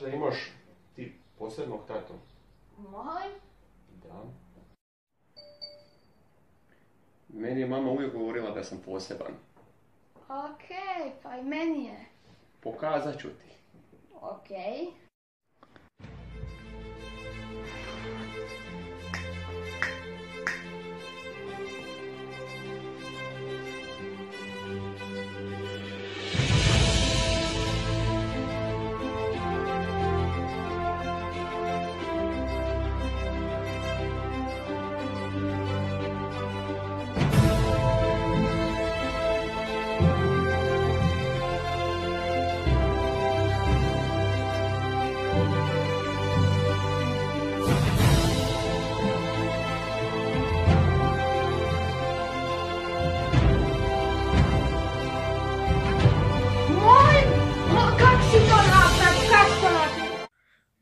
Možda imaš ti posebnog tatu? Molim? Da. Meni je mama uvijek govorila da sam poseban. Okej, pa i meni je. Pokazat ću ti. Okej.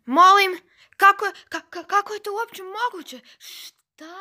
Molim, kako je to uopće moguće? Šta?